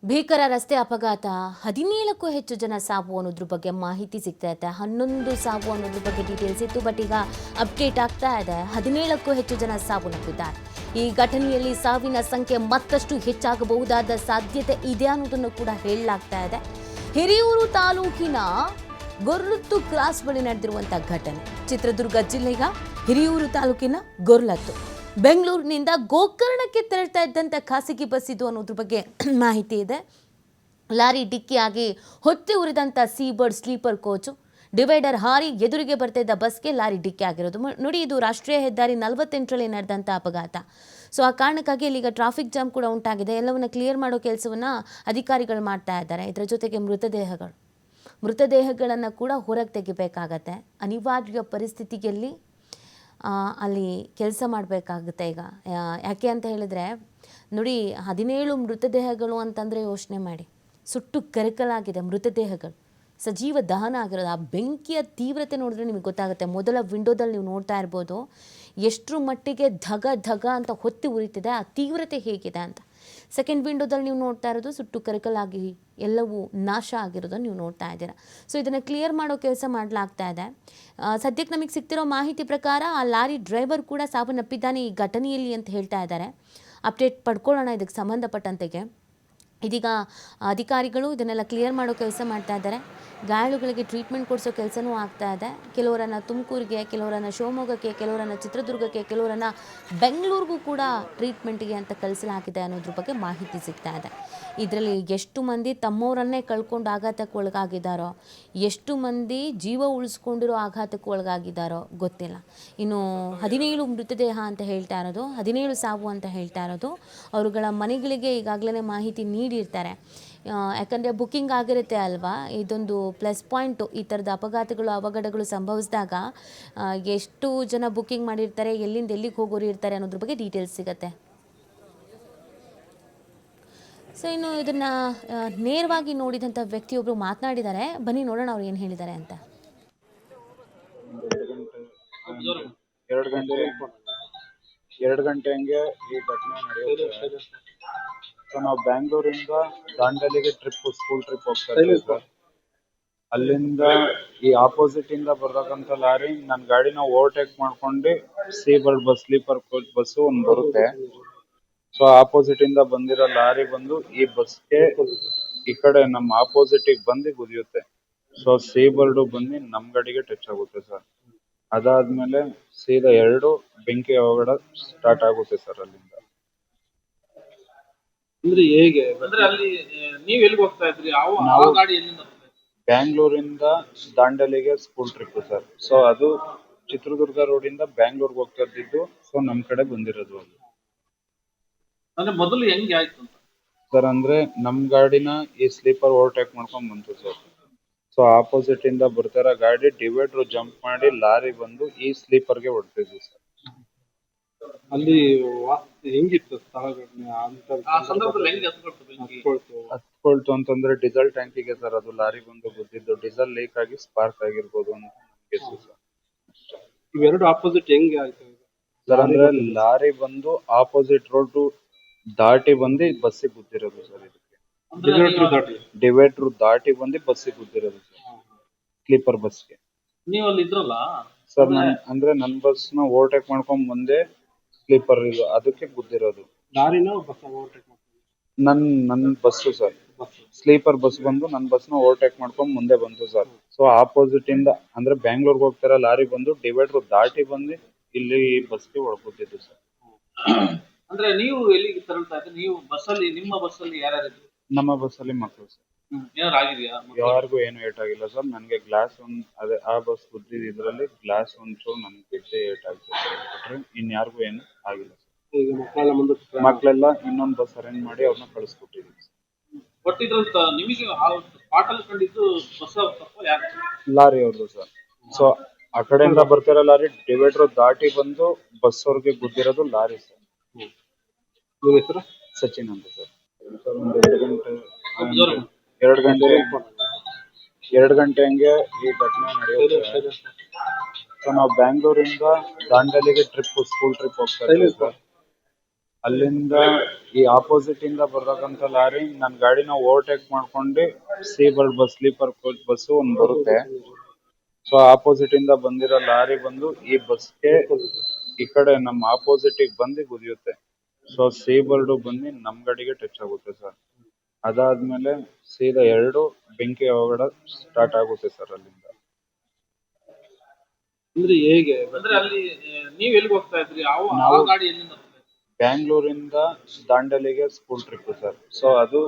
ಭೀಕರ ರಸ್ತೆ ಅಪಘಾತ 17ಕ್ಕೂ ಹೆಚ್ಚು ಜನ ಸಾವು ಅನ್ನೋದ್ರ ಬಗ್ಗೆ ಮಾಹಿತಿ ಸಿಗ್ತಾ ಇದೆ. 11 ಸಾವು ಅನ್ನೋದ್ರ ಬಗ್ಗೆ ಡೀಟೇಲ್ಸ್ ಇತ್ತು, ಬಟ್ ಈಗ ಅಪ್ಡೇಟ್ ಆಗ್ತಾ ಇದೆ. 17ಕ್ಕೂ ಹೆಚ್ಚು ಜನ ಸಾವನ್ನಪ್ಪಿದ್ದಾರೆ. ಈ ಘಟನೆಯಲ್ಲಿ ಸಾವಿನ ಸಂಖ್ಯೆ ಮತ್ತಷ್ಟು ಹೆಚ್ಚಾಗಬಹುದಾದ ಸಾಧ್ಯತೆ ಇದೆ ಅನ್ನೋದನ್ನು ಕೂಡ ಹೇಳಲಾಗ್ತಾ ಇದೆ. ಹಿರಿಯೂರು ತಾಲೂಕಿನ ಗೊರ್ಲತ್ತು ಕ್ರಾಸ್ ಬಳಿ ನಡೆದಿರುವಂಥ ಘಟನೆ. ಚಿತ್ರದುರ್ಗ ಜಿಲ್ಲೆಯ ಹಿರಿಯೂರು ತಾಲೂಕಿನ ಗೊರ್ಲತ್ತು, ಬೆಂಗಳೂರಿನಿಂದ ಗೋಕರ್ಣಕ್ಕೆ ತೆರಳ್ತಾ ಇದ್ದಂಥ ಖಾಸಗಿ ಬಸ್ ಇದು ಅನ್ನೋದ್ರ ಬಗ್ಗೆ ಮಾಹಿತಿ ಇದೆ. ಲಾರಿ ಡಿಕ್ಕಿಯಾಗಿ ಹೊತ್ತಿ ಉರಿದಂಥ ಸೀಬರ್ಡ್ ಸ್ಲೀಪರ್ ಕೋಚು ಡಿವೈಡರ್ ಹಾರಿ ಎದುರಿಗೆ ಬರ್ತಾ ಇದ್ದ ಬಸ್ಗೆ ಲಾರಿ ಡಿಕ್ಕಿ ಆಗಿರೋದು ನೋಡಿ. ಇದು ರಾಷ್ಟ್ರೀಯ ಹೆದ್ದಾರಿ 48ರಲ್ಲಿ ನಡೆದಂಥ ಅಪಘಾತ. ಸೊ ಆ ಕಾರಣಕ್ಕಾಗಿ ಇಲ್ಲಿಗ ಟ್ರಾಫಿಕ್ ಜಾಮ್ ಕೂಡ ಉಂಟಾಗಿದೆ. ಎಲ್ಲವನ್ನ ಕ್ಲಿಯರ್ ಮಾಡೋ ಕೆಲಸವನ್ನು ಅಧಿಕಾರಿಗಳು ಮಾಡ್ತಾ ಇದ್ದಾರೆ. ಇದರ ಜೊತೆಗೆ ಮೃತದೇಹಗಳನ್ನು ಕೂಡ ಹೊರಗೆ ತೆಗಿಬೇಕಾಗತ್ತೆ. ಅನಿವಾರ್ಯ ಪರಿಸ್ಥಿತಿಯಲ್ಲಿ ಅಲ್ಲಿ ಕೆಲಸ ಮಾಡಬೇಕಾಗುತ್ತೆ ಈಗ. ಯಾಕೆ ಅಂತ ಹೇಳಿದರೆ ನೋಡಿ, 17 ಮೃತದೇಹಗಳು ಅಂತಂದರೆ ಯೋಚನೆ ಮಾಡಿ. ಸುಟ್ಟು ಕರಕಲಾಗಿದೆ ಮೃತದೇಹಗಳು, ಸಜೀವ ದಹನ ಆಗಿರೋದು. ಆ ಬೆಂಕಿಯ ತೀವ್ರತೆ ನೋಡಿದ್ರೆ ನಿಮಗೆ ಗೊತ್ತಾಗುತ್ತೆ. ಮೊದಲ ವಿಂಡೋದಲ್ಲಿ ನೀವು ನೋಡ್ತಾ ಇರ್ಬೋದು ಎಷ್ಟರ ಮಟ್ಟಿಗೆ ಧಗ ಧಗ ಅಂತ ಹೊತ್ತಿ ಉರಿತಿದೆ, ಆ ತೀವ್ರತೆ ಹೇಗಿದೆ ಅಂತ. ಸೆಕೆಂಡ್ ವಿಂಡೋದಲ್ಲಿ ನೀವು ನೋಡ್ತಾ ಇರೋದು ಸುಟ್ಟು ಕರಕಲಾಗಿ ಎಲ್ಲವೂ ನಾಶ ಆಗಿರೋದನ್ನು ನೀವು ನೋಡ್ತಾ ಇದ್ದೀರಾ. ಸೊ ಇದನ್ನು ಕ್ಲಿಯರ್ ಮಾಡೋ ಕೆಲಸ ಮಾಡಲಾಗ್ತಾ ಇದೆ. ಸದ್ಯಕ್ಕೆ ನಮಗೆ ಸಿಗ್ತಿರೋ ಮಾಹಿತಿ ಪ್ರಕಾರ ಆ ಲಾರಿ ಡ್ರೈವರ್ ಕೂಡ ಸಾವನ್ನಪ್ಪಿದ್ದಾನೆ ಈ ಘಟನೆಯಲ್ಲಿ ಅಂತ ಹೇಳ್ತಾ ಇದ್ದಾರೆ. ಅಪ್ಡೇಟ್ ಪಡ್ಕೊಳ್ಳೋಣ ಇದಕ್ಕೆ ಸಂಬಂಧಪಟ್ಟಂತೆಗೆ. ಇದೀಗ ಅಧಿಕಾರಿಗಳು ಇದನ್ನೆಲ್ಲ ಕ್ಲಿಯರ್ ಮಾಡೋ ಕೆಲಸ ಮಾಡ್ತಾ ಇದ್ದಾರೆ. ಗಾಯಾಳುಗಳಿಗೆ ಟ್ರೀಟ್ಮೆಂಟ್ ಕೊಡಿಸೋ ಕೆಲಸನೂ ಆಗ್ತಾ ಇದೆ. ಕೆಲವರನ್ನು ತುಮಕೂರಿಗೆ, ಕೆಲವರನ್ನು ಶಿವಮೊಗ್ಗಕ್ಕೆ, ಕೆಲವರನ್ನು ಚಿತ್ರದುರ್ಗಕ್ಕೆ, ಕೆಲವರನ್ನು ಬೆಂಗಳೂರಿಗೂ ಕೂಡ ಟ್ರೀಟ್ಮೆಂಟಿಗೆ ಅಂತ ಕಳಿಸಲಾಗಿದೆ ಅನ್ನೋದ್ರ ಬಗ್ಗೆ ಮಾಹಿತಿ ಸಿಗ್ತಾ ಇದೆ. ಇದರಲ್ಲಿ ಎಷ್ಟು ಮಂದಿ ತಮ್ಮವರನ್ನೇ ಕಳ್ಕೊಂಡು ಆಘಾತಕ್ಕೆ ಒಳಗಾಗಿದ್ದಾರೋ, ಎಷ್ಟು ಮಂದಿ ಜೀವ ಉಳಿಸ್ಕೊಂಡಿರೋ ಆಘಾತಕ್ಕೆ ಒಳಗಾಗಿದ್ದಾರೋ ಗೊತ್ತಿಲ್ಲ. ಇನ್ನು 17 ಮೃತದೇಹ ಅಂತ ಹೇಳ್ತಾ ಇರೋದು, 17 ಸಾವು ಅಂತ ಹೇಳ್ತಾ ಇರೋದು. ಅವರುಗಳ ಮನೆಗಳಿಗೆ ಈಗಾಗಲೇ ಮಾಹಿತಿ ನೀಡಿರ್ತಾರೆ. ಯಾಕಂದರೆ ಬುಕ್ಕಿಂಗ್ ಆಗಿರುತ್ತೆ ಅಲ್ವಾ, ಇದೊಂದು ಪ್ಲಸ್ ಪಾಯಿಂಟು. ಈ ಥರದ ಅಪಘಾತಗಳು ಅವಘಡಗಳು ಸಂಭವಿಸಿದಾಗ ಎಷ್ಟು ಜನ ಬುಕ್ಕಿಂಗ್ ಮಾಡಿರ್ತಾರೆ, ಎಲ್ಲಿಂದ ಎಲ್ಲಿಗೆ ಹೋಗೋರು ಇರ್ತಾರೆ ಅನ್ನೋದ್ರ ಬಗ್ಗೆ ಡೀಟೇಲ್ಸ್ ಸಿಗುತ್ತೆ. ಸೊ ಇನ್ನು ಇದನ್ನು ನೇರವಾಗಿ ನೋಡಿದಂಥ ವ್ಯಕ್ತಿಯೊಬ್ಬರು ಮಾತನಾಡಿದ್ದಾರೆ. ಬನ್ನಿ ನೋಡೋಣ ಅವ್ರು ಏನು ಹೇಳಿದ್ದಾರೆ ಅಂತ. 2 ಗಂಟೆ ಹಂಗೆ ಈ ಘಟನೆ ನಡೆಯುತ್ತೆ. ಸೊ ನಾವು ಬ್ಯಾಂಗ್ಳೂರಿಂದ ದಾಂಡೇಲಿಗೆ ಸ್ಕೂಲ್ ಟ್ರಿಪ್ ಹೋಗ್ತಾ ಇದ್ದೀವಿ ಸರ್. ಅಲ್ಲಿಂದ ಈ ಆಪೋಸಿಟ್ ಇಂದ ಬರ್ತಕ್ಕಂಥ ಲಾರಿ ನನ್ನ ಗಾಡಿನ ಓವರ್ಟೇಕ್ ಮಾಡ್ಕೊಂಡು Seabird bus sleeper coach bus ಒಂದು ಬರುತ್ತೆ. ಸೊ ಆಪೋಸಿಟ್ ಇಂದ ಬಂದಿರೋ ಲಾರಿ ಬಂದು ಈ ಬಸ್ಗೆ ಈ ಕಡೆ ನಮ್ಮ ಆಪೋಸಿಟ್ ಬಂದು ಗುದಿಯುತ್ತೆ. ಸೊ ಸೀಬರ್ಡ್ ಬಂದು ನಮ್ ಗಾಡಿಗೆ ಟಚ್ ಆಗುತ್ತೆ ಸರ್. ಅದಾದ್ಮೇಲೆ ಸೀದಾ 2 ಬೆಂಕಿ ಅವಘಡ ಸ್ಟಾರ್ಟ್ ಆಗುತ್ತೆ ಸರ್. ಅಲ್ಲಿಂದ ಅಂದ್ರೆ ಹೇಗೆ ಅಂದ್ರೆ ಅಲ್ಲಿ ನೀವ್ ಎಲ್ಲಿಗೆ ಹೋಗ್ತಾ ಇದ್ರಿ? ಯಾವ ಗಾಡಿ ಎಲ್ಲಿಂದ? ಬ್ಯಾಂಗ್ಳೂರಿಂದ ದಾಂಡೇಲಿಗೆ ಸ್ಕೂಲ್ ಟ್ರಿಪ್ ಸರ್. ಸೊ ಅದು ಚಿತ್ರದುರ್ಗ ರೋಡ್ ಇಂದ ಬ್ಯಾಂಗ್ಳೂರ್ಗೆ ಹೋಗ್ತಾ ಇದ್ದಿದ್ದು. ಸೊ ನಮ್ ಕಡೆ ಬಂದಿರೋದು ಅದು. ಅಂದ್ರೆ ಮೊದಲು ಹೆಂಗೆ ಆಯ್ತು ಅಂತ ಸರ್, ಅಂದ್ರೆ ನಮ್ ಗಾಡಿನ ಈ ಸ್ಲೀಪರ್ ಓವರ್ಟೇಕ್ ಮಾಡ್ಕೊಂಡ್ ಬಂತು ಸರ್. ಸೊ ಆಪೋಸಿಟ್ ಇಂದ ಬರ್ತಾರ ಗಾಡಿ ಡಿವೈಡರ್ ಜಂಪ್ ಮಾಡಿ ಲಾರಿ ಬಂದು ಈ ಸ್ಲೀಪರ್ಗೆ ಹೊಡ್ತಿದ್ವಿ ಸರ್. ಅಲ್ಲಿ ಹೆಂಗಿತ್ತು ಸ್ಥಳಘಟನೆ ಹತ್ಕೊಳ್ತು ಅಂತಂದ್ರೆ ಡೀಸೆಲ್ ಟ್ಯಾಂಕಿಗೆ ಸರ್ ಅದು ಲಾರಿ ಬಂದು ಗುದ್ದಿದ್ದು. ಡೀಸೆಲ್ ಲೀಕ್ ಆಗಿ ಸ್ಪಾರ್ಕ್ ಆಗಿರ್ಬೋದು ಅಂತ ಗೆಸ್ಸು ಸರ್. ಇವೆರಡು ಆಪೋಸಿಟ್ ಹೆಂಗೆ ಆಯ್ತು ಸರ್? ಅಂದ್ರೆ ಲಾರಿ ಬಂದು ಆಪೋಸಿಟ್ ರೋಡ್ ದಾಟಿ ಬಂದು ಬಸ್ಸಿಗೆ ಗುದ್ದಿರೋದು ಸರ್. ಇದಕ್ಕೆ ಡಿವೈಡರ್ ದಾಟಿ ಬಂದು ಬಸ್ಸಿಗೆ ಗುದ್ದಿರೋದು ಸರ್, ಸ್ಲೀಪರ್ ಬಸ್ಗೆ. ನೀವು ಅಲ್ಲಿ ಇದ್ರಲ್ಲ ಸರ್? ಅಂದ್ರೆ ನನ್ ಬಸ್ ನ ಓವರ್ಟೇಕ್ ಮಾಡ್ಕೊಂಡ್ ಮುಂದೆ ಸ್ಲೀಪರ್ ಇದು ಅದಕ್ಕೆ ಗುದ್ದಿರೋದು. ಲಾರಿನ ಬಸ್ ಓವರ್ಟೇಕ್ ನನ್ ಬಸ್ಸು ಸರ್. ಸ್ಲೀಪರ್ ಬಸ್ ಬಂದು ನನ್ ಬಸ್ ನ ಓವರ್ಟೇಕ್ ಮಾಡ್ಕೊಂಡ್ ಮುಂದೆ ಬಂತು ಸರ್. ಸೊ ಆಪೋಸಿಟ್ ಇಂದ ಅಂದ್ರೆ ಬ್ಯಾಂಗ್ಳೂರ್ಗೆ ಹೋಗ್ತಾರ ಲಾರಿ ಬಂದು ಡಿವೈಡರ್ ದಾಟಿ ಬಂದು ಇಲ್ಲಿ ಬಸ್ಗೆ ಹೊಡ್ಕೊತಿದ್ದು ಸರ್. ಅಂದ್ರೆ ನೀವು ಎಲ್ಲಿಗೆ ತರಳ್ತಾ ಇದ್ರಿ? ನೀವು ಬಸ್ಸಲ್ಲಿ, ನಿಮ್ಮ ಬಸ್ಸಲ್ಲಿ ಯಾರ್ಯಾರಿದ್ರು? ನಮ್ಮ ಬಸ್ಸಲ್ಲಿ ಮಕ್ಕಳು ಸರ್. ಯಾರಿಗೂ ಏನು ಏಟ್ ಆಗಿಲ್ಲ ಸರ್. ನನ್ಗೆ ಗ್ಲಾಸ್ ಅದೇ ಆ ಬಸ್ ಗುದ್ದಿದ್ರಲ್ಲಿ ಗ್ಲಾಸ್ ಒಂಚೂರು ನನ್ಗೆ ಬಿಟ್ಟೆ ಏಟ್ ಆಗಿದೆ. ಇನ್ಯಾರಿಗೂ ಏನು ಆಗಿಲ್ಲ ಸರ್. ಮಕ್ಕಳೆಲ್ಲ ಇನ್ನೊಂದು ಬಸ್ ಅರೇಂಜ್ ಮಾಡಿ ಅವ್ರನ್ನ ಕಳಿಸ್ಕೊಟ್ಟಿದ್ದೀವಿ. ಲಾರಿ ಅವ್ರದ್ದು ಸರ್. ಸೊ ಆ ಕಡೆಯಿಂದ ಬರ್ತಿರೋ ಲಾರಿ ಡಿವೈಡರ್ ದಾಟಿ ಬಂದು ಬಸ್ ಅವ್ರಿಗೆ ಗುದ್ದಿರೋದು ಲಾರಿ ಸರ್. ನಿಮ್ಮ ಹೆಸರು? ಸಚಿನ್ ಅಂತ ಸರ್. ಒಂದು 2 ಗಂಟೆ ಹಂಗೆ ಈ ಘಟನೆ ನಡೆಯುತ್ತೆ. ಸೊ ನಾವು ಬ್ಯಾಂಗ್ಳೂರಿಂದ ದಾಂಡೇಲಿಗೆ ಸ್ಕೂಲ್ ಟ್ರಿಪ್ ಹೋಗ್ತಾ ಇದ್ದೀವಿ ಸರ್. ಅಲ್ಲಿಂದ ಈ ಆಪೋಸಿಟ್ ಇಂದ ಬರ್ತಕ್ಕಂಥ ಲಾರಿ ನನ್ನ ಗಾಡಿನ ಓವರ್ಟೇಕ್ ಮಾಡ್ಕೊಂಡು ಸ್ಲೀಪರ್ ಕೋಚ್ ಬಸ್ ಒಂದ್ ಬರುತ್ತೆ. ಸೊ ಆಪೋಸಿಟ್ ಇಂದ ಬಂದಿರೋ ಲಾರಿ ಬಂದು ಈ ಬಸ್ಗೆ ಈ ಕಡೆ ನಮ್ಮ ಆಪೋಸಿಟ್ ಬಂದು ಗುದಿಯುತ್ತೆ. ಸೊ ಸೀಬರ್ಡ್ ಬಂದು ನಮ್ ಗಾಡಿಗೆ ಟಚ್ ಆಗುತ್ತೆ ಸರ್. ಅದಾದ್ಮೇಲೆ ಸೀದಾ ಎರಡು ಬೆಂಕಿ ಅವಘಡ ಸ್ಟಾರ್ಟ್ ಆಗುತ್ತೆ ಸರ್ ಅಲ್ಲಿಂದ. ಅಂದ್ರೆ ಹೇಗೆ ಅಂದ್ರೆ ಅಲ್ಲಿ ನೀವ್ ಎಲ್ಲಿಗೆ ಹೋಗ್ತಾ ಇದ್ರಿ? ಆ ನಾವು ಗಾಡಿ ಎಲ್ಲಿಂದ ಬರ್ತಾ ಇತ್ತು? ಬ್ಯಾಂಗ್ಳೂರಿಂದ ದಾಂಡೇಲಿಗೆ ಸ್ಕೂಲ್ ಟ್ರಿಪ್ ಸರ್. ಸೊ ಅದು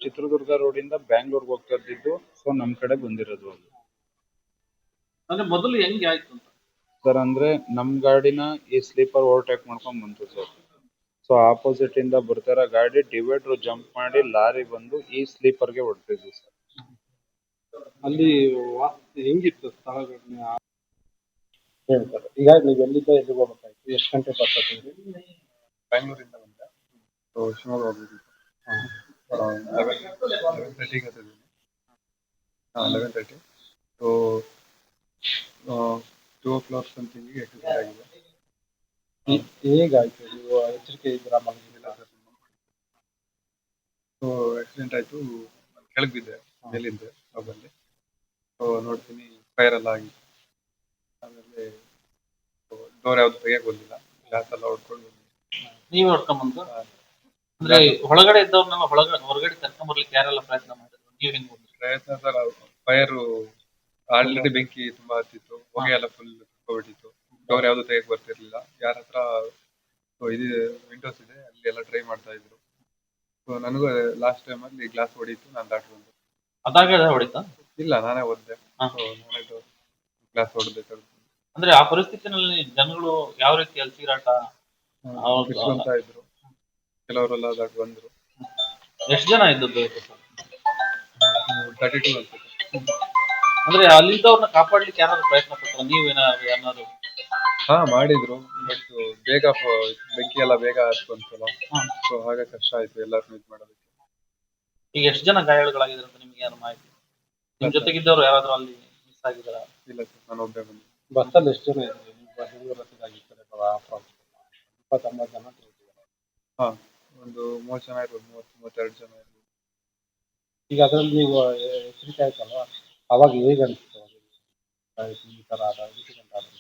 ಚಿತ್ರದುರ್ಗ ರೋಡ್ ಇಂದ ಬ್ಯಾಂಗ್ಳೂರ್ಗೆ ಹೋಗ್ತಾ ಇದ್ದಿದ್ದು. ಸೊ ನಮ್ ಕಡೆ ಬಂದಿರೋದು ಅದು ಅಂದ್ರೆ ಮೊದಲು ಹೆಂಗೆ ಆಯ್ತು ಅಂತ? ಸರ್. ಅಂದ್ರೆ ನಮ್ ಗಾಡಿನ ಈ ಸ್ಲೀಪರ್ ಓವರ್ಟೇಕ್ ಮಾಡ್ಕೊಂಡ್ ಬಂತು ಸರ್. ಸೊ ಆಪೋಸಿಟ್ ಇಂದ ಬರ್ತಾರ ಗಾಡಿ ಡಿವೈಡರ್ ಜಂಪ್ ಮಾಡಿ ಲಾರಿ ಬಂದು ಈ ಸ್ಲೀಪರ್ಗೆ ಹೊಡ್ತಿದ್ವಿ ಸರ್. ಅಲ್ಲಿ ಹೆಂಗಿತ್ತು ಸ್ಥಳ ಘಟನೆ? ಹೇಳ್ತಾರೆ. ಈಗ ನೀವು ಎಲ್ಲಿಂದ ಎಲ್ಲಿಗೆ ಹೋಗ್ಬೇಕಾಯ್ತು? ಎಷ್ಟು ಗಂಟೆ ಬಸ್ ಹತ್ತಿದ್ರಿ? ಬ್ಯಾಂಗ್ಳೂರಿಂದ ಬಂದೆ. ಸೊ ಶಿವಮೊಗ್ಗ ಹೋಗ್ಬೇಕಿತ್ತು. 11:30 ಹತ್ತಿದ್ದೀನಿ. 11:30. ಸೊ 2 o'clock ಸಮಥಿಂಗಿಗೆ ಆಕ್ಸಿಡೆಂಟ್ ಆಗಿದೆ. ಹೇಗಾಯ್ತು? ನೀವು ಎಚ್ಚರಿಕೆ ಇದ್ದೀರಾ ಮಲಗಿಲ್ಲ ಸರ್? ಸೊ ಆಕ್ಸಿಡೆಂಟ್ ಆಯ್ತು. ನಾನು ಕೆಳಗೆ ಬಿದ್ದೆ ಮೇಲಿಂದ ಅಲ್ಲಿ. ಸೊ ನೋಡ್ತೀನಿ ಫೈರ್ ಎಲ್ಲ ಆಗಿತ್ತು. ಆಮೇಲೆ ಡೋರ್ ಯಾವ್ದು ತೆಗಿಯಕ್ ಬಂದಿಲ್ಲ, ಗ್ಲಾಸ್ ಎಲ್ಲ ಹೊಡ್ಕೊಂಡು ಬಂದಿಲ್ಲ. ನೀವ್ ಹೊಡ್ಕೊಂಡ್ ಬಂದು ಅಂದ್ರೆ ಒಳಗಡೆ ಇದ್ದವ್ರನ್ನೆಲ್ಲ ಹೊರಗಡೆ ಕರ್ಕೊಂಡ್ ಬರ್ಲಿಕ್ಕೆ ಯಾರೆಲ್ಲ ಪ್ರಯತ್ನ ಮಾಡಿದ್ರು? ನೀವ್ ಹೆಂಗ್ ಬಂದ್ರಿ? ಪ್ರಯತ್ನ ಸರ್, ಫೈರ್ ಆಲ್ರೆಡಿ ಬೆಂಕಿ ತುಂಬಾ ಹತ್ತಿತ್ತು, ಹೊಗೆ ಎಲ್ಲ ಫುಲ್ ಬಿಟ್ಟಿತ್ತು. ಡೋರ್ ಯಾವ್ದು ತೆಗಿಯಕ್ ಬರ್ತಿರ್ಲಿಲ್ಲ. ಯಾರ ಹತ್ರ ಇದು ವಿಂಡೋಸ್ ಇದೆ ಅಲ್ಲಿ ಎಲ್ಲ ಟ್ರೈ ಮಾಡ್ತಾ ಇದ್ರು. ಸೊ ನನಗೂ ಲಾಸ್ಟ್ ಟೈಮ್ ಅಲ್ಲಿ ಗ್ಲಾಸ್ ಹೊಡೀತು, ನಾನು ದಾಟಿ ಬಂದೆ. ಅದಾಗ ಹೊಡಿತಾ? ಇಲ್ಲ, ನಾನೇ ಓದ್ದೆ. ಹಾ. ಸೊ ನಾನೇ ಗ್ಲಾಸ್ ಹೊಡ್ಬೇಕಾಗುತ್ತೆ. ಅಂದ್ರೆ ಆ ಪರಿಸ್ಥಿತಿನಲ್ಲಿ ಜನಗಳು ಯಾವ ರೀತಿ ಅಲ್ಲಿ ಚೀರಾಟ? ಹೌದು. ಕಿಸ್ಕೊಂತ ಇದ್ರು, ಕೆಲವರೆಲ್ಲ ದಾಟಿ ಬಂದ್ರು. ಎಷ್ಟು ಜನ ಇದ್ದದ್ದು? 32 ಅನ್ಸುತ್ತೆ. ಅಂದ್ರೆ ಅಲ್ಲಿದ್ದವ್ರನ್ನ ಕಾಪಾಡ್ಲಿಕ್ಕೆ ಯಾರಾದ್ರು ಪ್ರಯತ್ನ ಪಟ್ರ? ನೀವೇನಾದ್ರು ಹಾ, ಮಾಡಿದ್ರು. ಬಟ್ ಬೇಗ ಬೆಂಕಿ ಎಲ್ಲ ಬೇಗ ಹತ್ಕೊಂತಲ್ಲ. ಸೊ ಹಾಗೆ ಕಷ್ಟ ಆಯ್ತು ಎಲ್ಲಾರ್ನೂ ಇದು ಮಾಡೋದಕ್ಕೆ. ಈಗ ಎಷ್ಟು ಜನ ಗಾಯಾಳುಗಳಾಗಿದ್ದಾರೆ ಅಂತ ನಿಮ್ಗೆ ಏನು ಮಾಹಿತಿ? ನಿಮ್ ಜೊತೆಗಿದ್ದವ್ರು ಯಾರಾದ್ರೂ ಅಲ್ಲಿ ಮಿಸ್ ಆಗಿದಾರ? ಇಲ್ಲ ಸರ್, ನಾನು ಒಬ್ಬೇ ಬಂದೆ. ಬಸ್ಸಲ್ಲಿ ಎಷ್ಟು ಜನ ಇದ್ರಿ? ನೀವು ಬೆಂಗಳೂರು ಹತ್ತಿದಾಗಿರ್ತಾರೆ 29 ಜನ ತಿರುಗಿದ್ದಾರೆ. ಹಾ, ಒಂದು 30 ಜನ ಇರ್ಬೋದು, 32 ಜನ ಇರ್ಬೋದು. ಈಗ ಅದರಲ್ಲಿ ನೀವು ಎಚ್ಚರಿಕೆ ಆಯ್ತಲ್ವಾ, ಅವಾಗ ಹೇಗೆ ಅನಿಸ್ತು? ಈ ಥರ ಇನ್ಸಿಡೆಂಟ್ ಆದ್ರೆ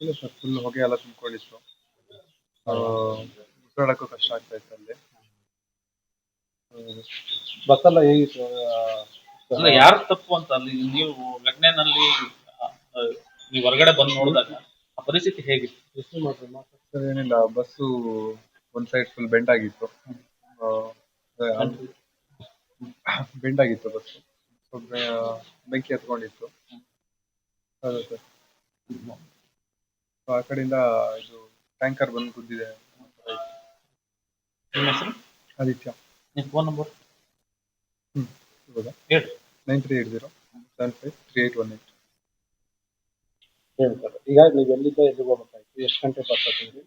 ಇಲ್ಲ ಸರ್, ಫುಲ್ ಹೊಗೆ ಎಲ್ಲ ತುಂಬಿಕೊಂಡಿತ್ತು. ಉಸಿರಾಡಕ್ಕೂ ಕಷ್ಟ ಆಗ್ತಾ ಇತ್ತು ಅಲ್ಲಿ. ಬಸ್ಸೆಲ್ಲ ಹೇಗಿತ್ತು? ಅಂದ್ರೆ ಯಾರು ತಪ್ಪು ಅಂತ ಅಲ್ಲಿ ನೀವು ಘಟನೆನಲ್ಲಿ ನೀವು ಹೊರಗಡೆ ಬಂದು ನೋಡಿದಾಗ ಆ ಪರಿಸ್ಥಿತಿ ಹೇಗಿತ್ತು? ಎಷ್ಟು ಮಾಡ್ರಿ ಸರ್ ಏನಿಲ್ಲ, ಬಸ್ಸು ಒಂದ್ ಸೈಡ್ ಫುಲ್ ಬೆಂಡ್ ಆಗಿತ್ತು. ಬೆಂಡ್ ಆಗಿತ್ತು ಬಸ್ಸು. ಸೊ ಬೆಂಕಿ ಹತ್ಕೊಂಡಿತ್ತು. ಹೌದು ಸರ್. ಸೊ ಆ ಕಡೆಯಿಂದ ಇದು ಟ್ಯಾಂಕರ್ ಬಂದು ಗುದ್ದಿದೆ. ನಿಮ್ಮ ಹೆಸರು? ಆದಿತ್ಯ. ನಿಮ್ಮ ಫೋನ್ ನಂಬರ್ ಇವಾಗ ಹೇಳಿ. 9380753818. ಹೇಳ್ತಾರೆ. ಈಗ ನೀವು ಎಲ್ಲಿಂದ ಎಲ್ಲಿಗೆ ಹೋಗ್ಬೇಕಾಯ್ತು? ಎಷ್ಟು ಗಂಟೆ ಬಸ್ ಹತ್ತಿದ್ರಿ?